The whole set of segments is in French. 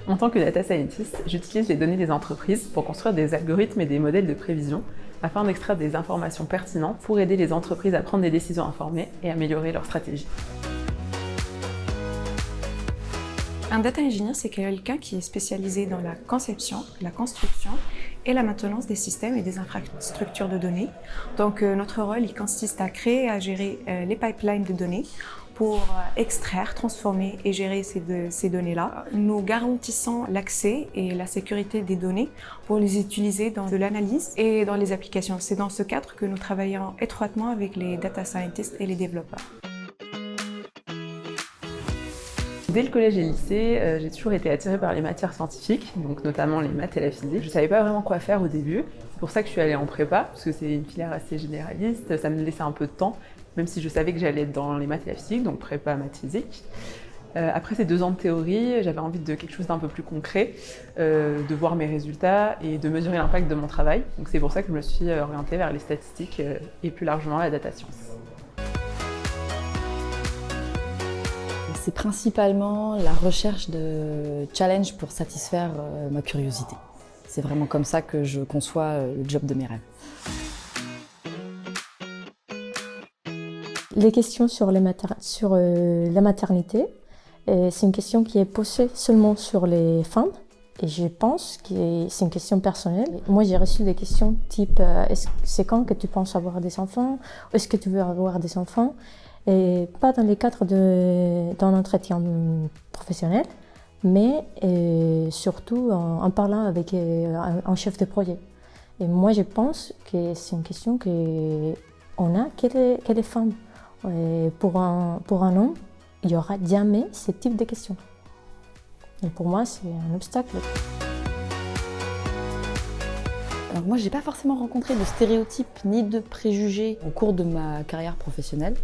En tant que data scientist, j'utilise les données des entreprises pour construire des algorithmes et des modèles de prévision afin d'extraire des informations pertinentes pour aider les entreprises à prendre des décisions informées et améliorer leur stratégie. Un data engineer, c'est quelqu'un qui est spécialisé dans la conception, la construction et la maintenance des systèmes et des infrastructures de données. Donc notre rôle, il consiste à créer et à gérer les pipelines de données pour extraire, transformer et gérer ces données-là. Nous garantissons l'accès et la sécurité des données pour les utiliser dans de l'analyse et dans les applications. C'est dans ce cadre que nous travaillons étroitement avec les data scientists et les développeurs. Dès le collège et le lycée, j'ai toujours été attirée par les matières scientifiques, donc notamment les maths et la physique. Je ne savais pas vraiment quoi faire au début, c'est pour ça que je suis allée en prépa, parce que c'est une filière assez généraliste, ça me laissait un peu de temps, même si je savais que j'allais être dans les maths et la physique, donc prépa maths physique. Après ces 2 ans de théorie, j'avais envie de quelque chose d'un peu plus concret, de voir mes résultats et de mesurer l'impact de mon travail. Donc c'est pour ça que je me suis orientée vers les statistiques et plus largement la data science. C'est principalement la recherche de challenges pour satisfaire ma curiosité. C'est vraiment comme ça que je conçois le job de mes rêves. Les questions sur la maternité, c'est une question qui est posée seulement sur les femmes. Et je pense que c'est une question personnelle. Moi, j'ai reçu des questions type c'est quand que tu penses avoir des enfants? Est-ce que tu veux avoir des enfants? Et pas dans les cadres d'un entretien professionnel, mais surtout en parlant avec un chef de projet. Et moi, je pense que c'est une question qu'on a que les femmes. Et pour un homme, il n'y aura jamais ce type de questions. Et pour moi, c'est un obstacle. Alors moi, j'ai pas forcément rencontré de stéréotypes ni de préjugés au cours de ma carrière professionnelle.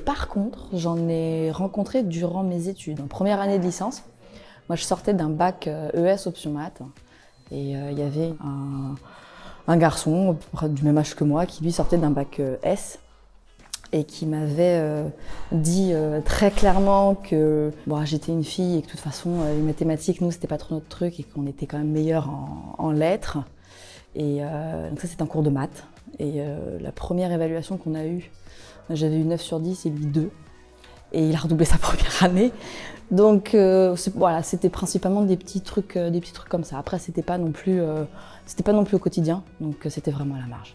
Par contre, j'en ai rencontré durant mes études. En première année de licence, moi je sortais d'un bac ES option maths et il y avait un garçon du même âge que moi qui lui sortait d'un bac S et qui m'avait dit très clairement que j'étais une fille et que de toute façon les mathématiques, nous, c'était pas trop notre truc et qu'on était quand même meilleurs en lettres. Et donc ça, c'était un cours de maths. Et la première évaluation qu'on a eue, j'avais eu 9 sur 10 et lui 2. Et il a redoublé sa première année. Donc voilà, c'était principalement des petits trucs comme ça. Après, c'était pas non plus au quotidien, donc c'était vraiment à la marge.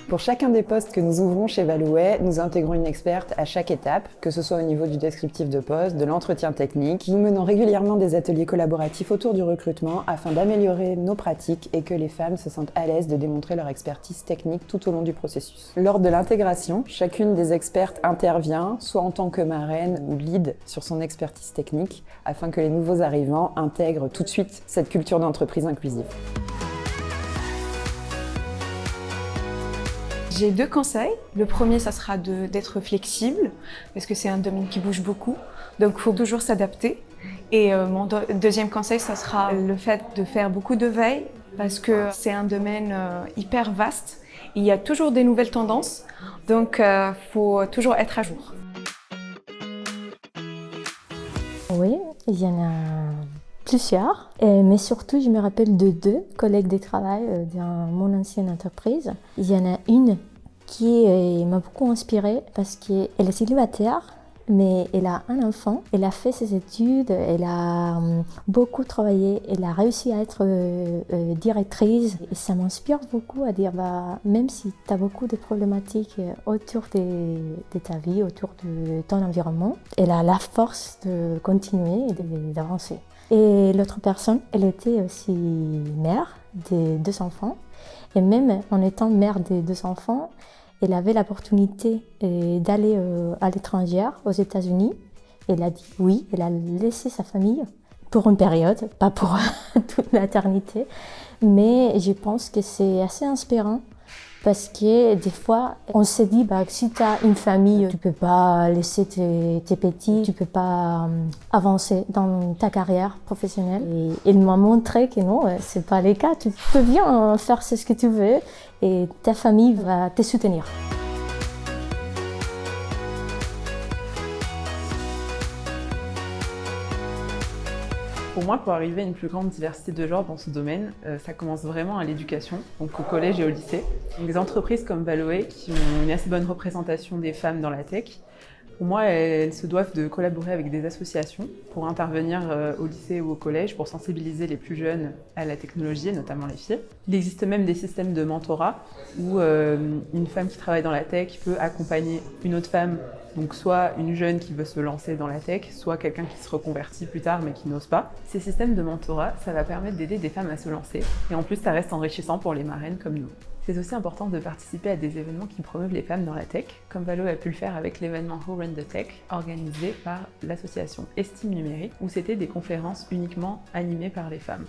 Pour chacun des postes que nous ouvrons chez Valouet, nous intégrons une experte à chaque étape, que ce soit au niveau du descriptif de poste, de l'entretien technique. Nous menons régulièrement des ateliers collaboratifs autour du recrutement afin d'améliorer nos pratiques et que les femmes se sentent à l'aise de démontrer leur expertise technique tout au long du processus. Lors de l'intégration, chacune des expertes intervient, soit en tant que marraine ou lead sur son expertise technique, afin que les nouveaux arrivants intègrent tout de suite cette culture d'entreprise inclusive. J'ai 2 conseils. Le premier, ça sera d'être flexible, parce que c'est un domaine qui bouge beaucoup, donc il faut toujours s'adapter. Et mon deuxième conseil, ça sera le fait de faire beaucoup de veille, parce que c'est un domaine hyper vaste. Il y a toujours des nouvelles tendances, donc il faut toujours être à jour. Oui, il y en a plusieurs, mais surtout je me rappelle de 2 collègues de travail dans mon ancienne entreprise. Il y en a une qui m'a beaucoup inspirée parce qu'elle est célibataire, mais elle a un enfant, elle a fait ses études, elle a beaucoup travaillé, elle a réussi à être directrice. Et ça m'inspire beaucoup à dire, même si tu as beaucoup de problématiques autour de ta vie, autour de ton environnement, elle a la force de continuer et d'avancer. Et l'autre personne, elle était aussi mère de 2 enfants. Et même en étant mère de 2 enfants, elle avait l'opportunité d'aller à l'étranger, aux États-Unis. Elle a dit oui, elle a laissé sa famille pour une période, pas pour toute l'éternité. Mais je pense que c'est assez inspirant parce que des fois, on se dit si tu as une famille, tu peux pas laisser tes petits, tu peux pas avancer dans ta carrière professionnelle. Et elle m'a montré que non, c'est pas le cas. Tu peux bien faire ce que tu veux et ta famille va te soutenir. Pour moi, pour arriver à une plus grande diversité de genre dans ce domaine, ça commence vraiment à l'éducation, donc au collège et au lycée. Donc, des entreprises comme Valoé, qui ont une assez bonne représentation des femmes dans la tech, pour moi, elles se doivent de collaborer avec des associations pour intervenir au lycée ou au collège pour sensibiliser les plus jeunes à la technologie, et notamment les filles. Il existe même des systèmes de mentorat où une femme qui travaille dans la tech peut accompagner une autre femme, donc soit une jeune qui veut se lancer dans la tech, soit quelqu'un qui se reconvertit plus tard mais qui n'ose pas. Ces systèmes de mentorat, ça va permettre d'aider des femmes à se lancer et en plus ça reste enrichissant pour les marraines comme nous. C'est aussi important de participer à des événements qui promeuvent les femmes dans la tech, comme Valo a pu le faire avec l'événement Who Run the Tech, organisé par l'association Estime Numérique, où c'était des conférences uniquement animées par les femmes.